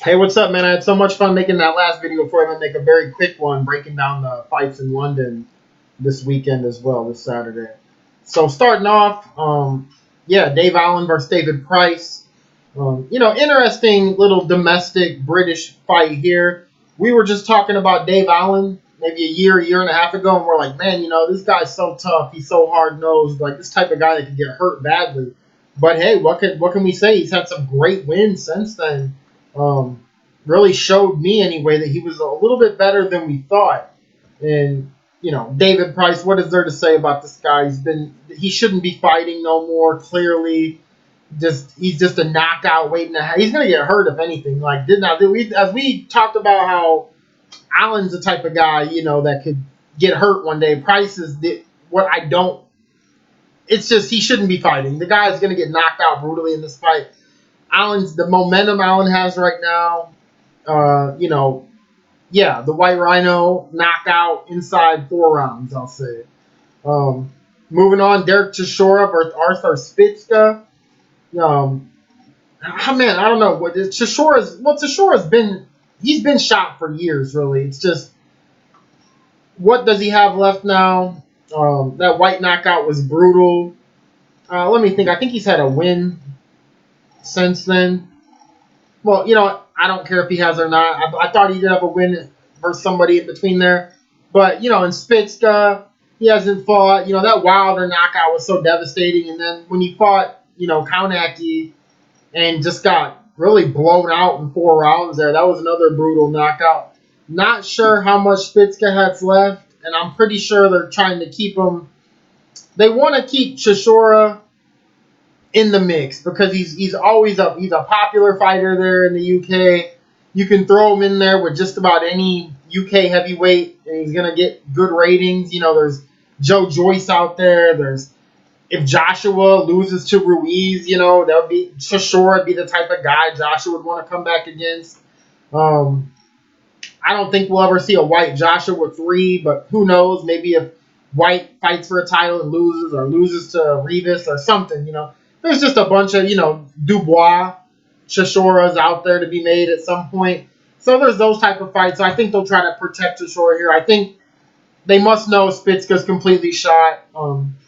Hey, what's up, man? I had so much fun making that last video before I'm going to make a very quick one breaking down the fights in London this weekend as well, this Saturday. So, starting off, yeah, Dave Allen versus David Price. Interesting little domestic British fight here. We were just talking about Dave Allen maybe a year and a half ago, and we're like, man, this guy's so tough. He's so hard nosed, like this type of guy that could get hurt badly. But hey, what can we say? He's had some great wins since then. Um, really showed me anyway that he was a little bit better than we thought. And David Price, what is there to say about this guy? He shouldn't be fighting no more. Clearly, he's just a knockout waiting to have. He's gonna get hurt if anything. Like as we talked about how Allen's the type of guy that could get hurt one day. Price is what I don't. It's just he shouldn't be fighting. The guy is gonna get knocked out brutally in this fight. The momentum Allen has right now. Yeah, the White Rhino knockout inside 4 rounds, I'll say. Um, Moving on, Derek Chisora versus Arthur Spitzka. Man, I don't know what Chishora's been. He's been shot for years, really. It's just what does he have left now? That Whyte knockout was brutal. Let me think. I think he's had a win since then. Well, I don't care if he has or not. I thought he did have a win versus somebody in between there. But, in Spitzka, he hasn't fought. That Wilder knockout was so devastating. And then when he fought, Kaunacki and just got really blown out in 4 rounds there, that was another brutal knockout. Not sure how much Spitzka has left. And I'm pretty sure they're trying to keep him. They want to keep Chisora in the mix because he's always up. He's a popular fighter there in the UK. You can throw him in there with just about any UK heavyweight, and he's gonna get good ratings. There's Joe Joyce out there. If Joshua loses to Ruiz, that would be Chisora would be the type of guy Joshua would want to come back against. I don't think we'll ever see a Whyte Joshua 3, but who knows? Maybe if Whyte fights for a title and loses, or loses to Rivas or something, there's just a bunch of, Dubois, Chishoras out there to be made at some point. So there's those type of fights. So I think they'll try to protect Chisora here. I think they must know Spitzka's completely shot.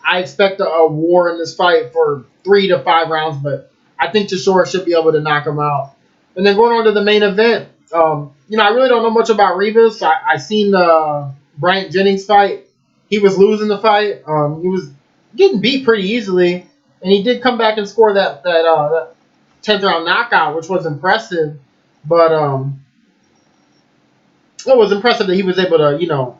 I expect a war in this fight for 3 to 5 rounds, but I think Chisora should be able to knock him out. And then going on to the main event, I really don't know much about Rivas. I seen the Bryant Jennings fight. He was losing the fight. He was getting beat pretty easily, and he did come back and score that 10th round knockout, which was impressive. But it was impressive that he was able to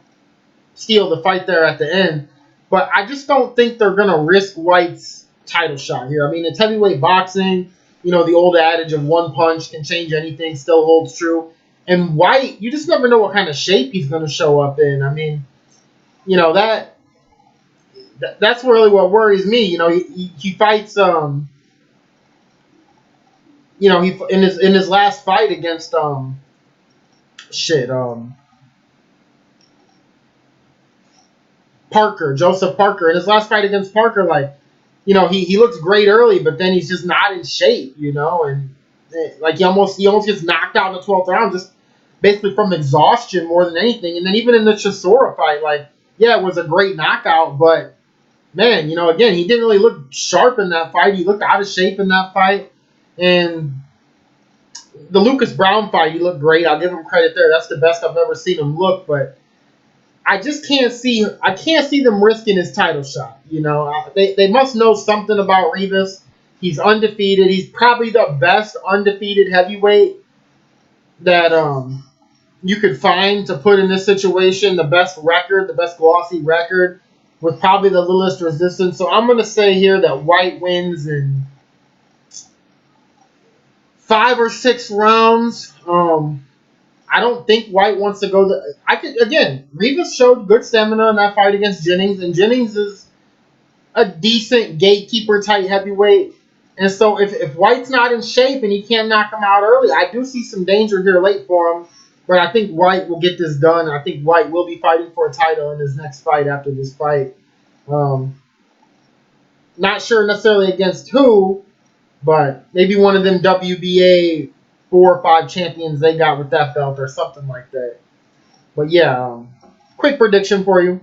steal the fight there at the end. But I just don't think they're gonna risk Whyte's title shot here. I mean, it's heavyweight boxing. The old adage of one punch can change anything still holds true. And Whyte, you just never know what kind of shape he's going to show up in. I mean, that's really what worries me. He fights. He in his last fight against Parker, Joseph Parker. In his last fight against Parker, like, he looks great early, but then he's just not in shape, and like he almost gets knocked out in the 12th round just basically from exhaustion more than anything. And then even in the Chisora fight, like, yeah, it was a great knockout, but man, again, he didn't really look sharp in that fight. He looked out of shape in that fight. And the Lucas Brown fight, he looked great. I'll give him credit there. That's the best I've ever seen him look, but I just can't see them risking his title shot. They must know something about Rivas. He's undefeated. He's probably the best undefeated heavyweight that you could find to put in this situation. The best record, the best glossy record, with probably the littlest resistance. So I'm gonna say here that Whyte wins in 5 or 6 rounds. I don't think Whyte wants to go. Rivas showed good stamina in that fight against Jennings, and Jennings is a decent gatekeeper type heavyweight. And so if Whyte's not in shape and he can't knock him out early, I do see some danger here late for him. But I think Whyte will get this done. I think Whyte will be fighting for a title in his next fight after this fight. Not sure necessarily against who, but maybe one of them WBA 4 or 5 champions they got with that belt or something like that. But yeah, quick prediction for you.